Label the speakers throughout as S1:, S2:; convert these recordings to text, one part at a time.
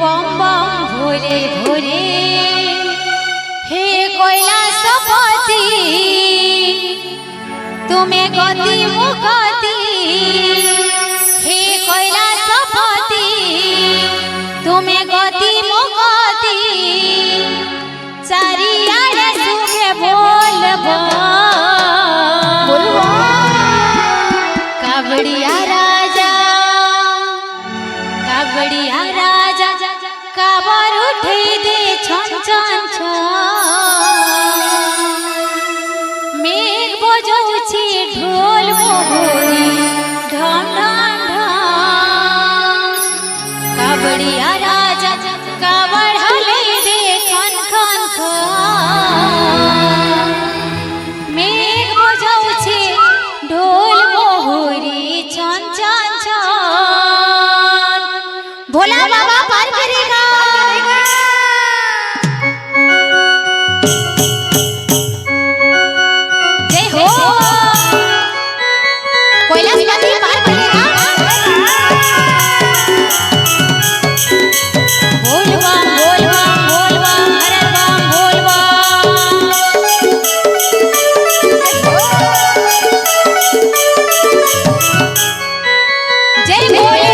S1: बम बम भोरे भोरे हे कैलाशपति तुम्हें गति मुगति हे कैलाशपति तुम्हें गति मुगति चारियाडे सुखे बोलबो कावड़िया राजा काबर उठे दे छन छन मेघ बजौछि ढोल मोहरी ढम ढम ढम कावड़िया राजा काबर हले दे खन खन खन मेघ बजौछि ढोल मोहरी छन छन छन भोला बाबा पार करेगा जय हो कैलाशपति पार करेगा बोल बम हर बम बोल बम जय भोले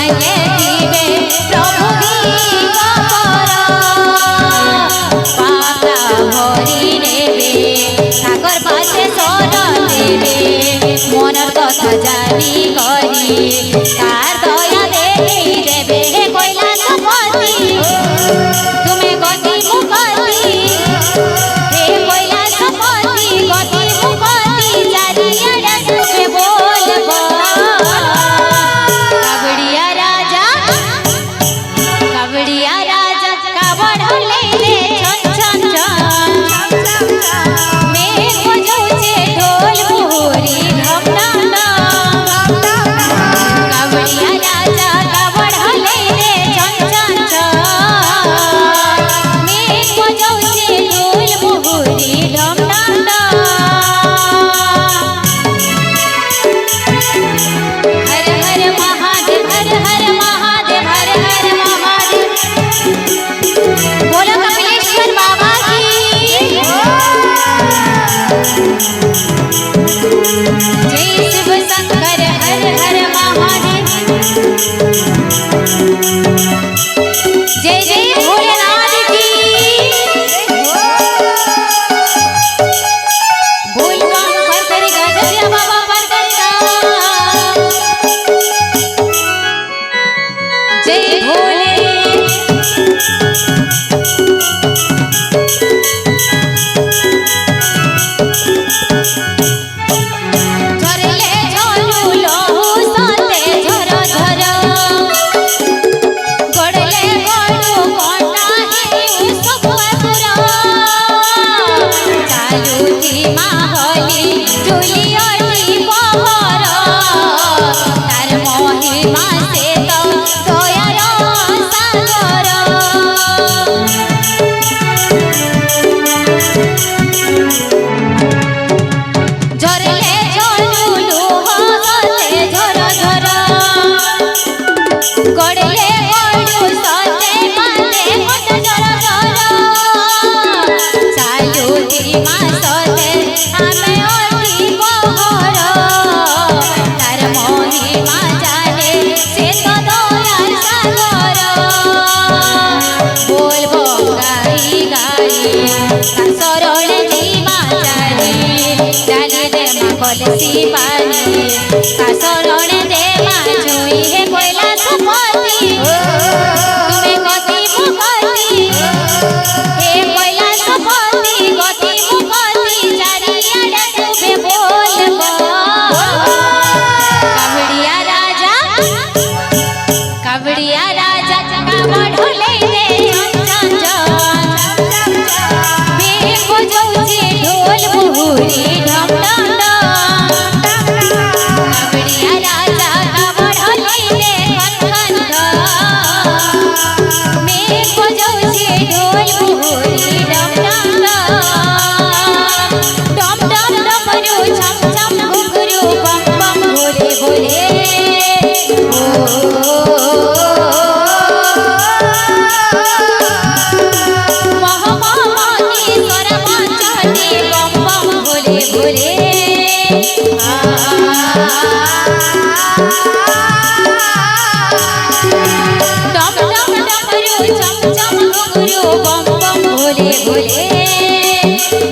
S1: मांगे दिवे प्रभु पापा भरी नेबे ठाकर पासे शरण देवे मनर कथा जानी करी तार दया देखी देवे हे कैलाशपति तुम्हें गति मुक्ति हे कैलाशपति गति मुक्ति चारियाडा सुबे बोलबो कावड़िया राजा कावड़ लैले छन छन छन मेघ बजौछे ढोल मुहुरी ढम ढम ढम कावड़िया राजा कावड़ लैले छन छन छन मेघ बजौछे ढोल मुहुरी ढम ढम ढम हर हर महादेव हर हर महादेव हर हर महादेव बोलो कपिलेश्वर बाबा की जय शिव शंकर हर हर महादेव जय जय भोलेनाथ की बोल बम पर करेगा जय बाबा पर करेगा जय भोले झरले झरू लहू सते झर झर गड़ले गड़ू कटा हेउ सब असुर चालुथी माहली झुलियटी पहर तार महिमा से तो दयार सागर झरले झरू लुह सते झर झर गड़ले गड़ू सते माते कट झर झर चालुथी मा सते आमे अति बहर तार महिमा जाने से तो दयार सागर बोल बो गाई गाई शरण जीवा जानी जानी दे माँ कलसी पानी शरण दे माँ जुई हे कैलाशपति तुम्हें गति मुक्ति हे कैलाशपति गति मुक्ति चारियाडा सुबे बोलबो कावड़िया राजा कावड़ लैले छन छन छन मेघ बजौछे ढोल मुहुरी ढम ढम ढम कावड़िया राजा कावड़ लैले खन खन खन मेघ बजौछे ढोल मुहुरी ढम ढम ढम ढम डमरू छम छम घुंघरू बम बम भोले भोले महामहेश्वर पंचवटी बम बम भोले भोले डम डम डमरू छम छम घुंघरू बम बम भोले भोले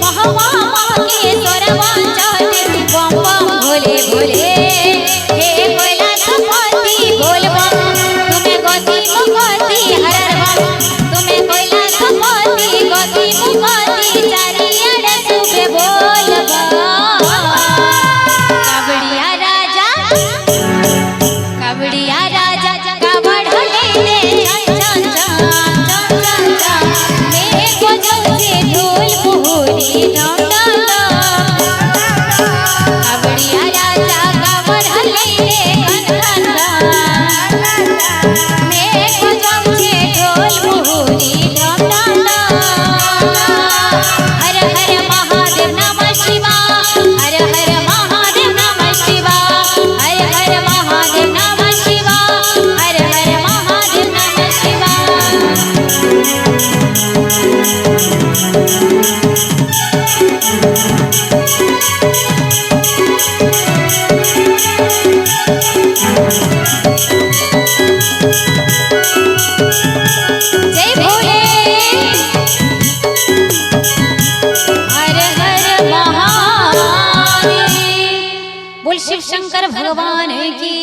S1: महामहेश्वर पंचवटी बम बम भोले भोले हे कैलाशपति बोल बम तुम्हें गति मुक्ति हर बम तुम्हें कैलाशपति गति मुक्ति चारियाडा सुबे बोलबो कावड़िया राजा कावड़ लैले छन छन छन छन छन मेघ बजौछे शंकर भगवान की।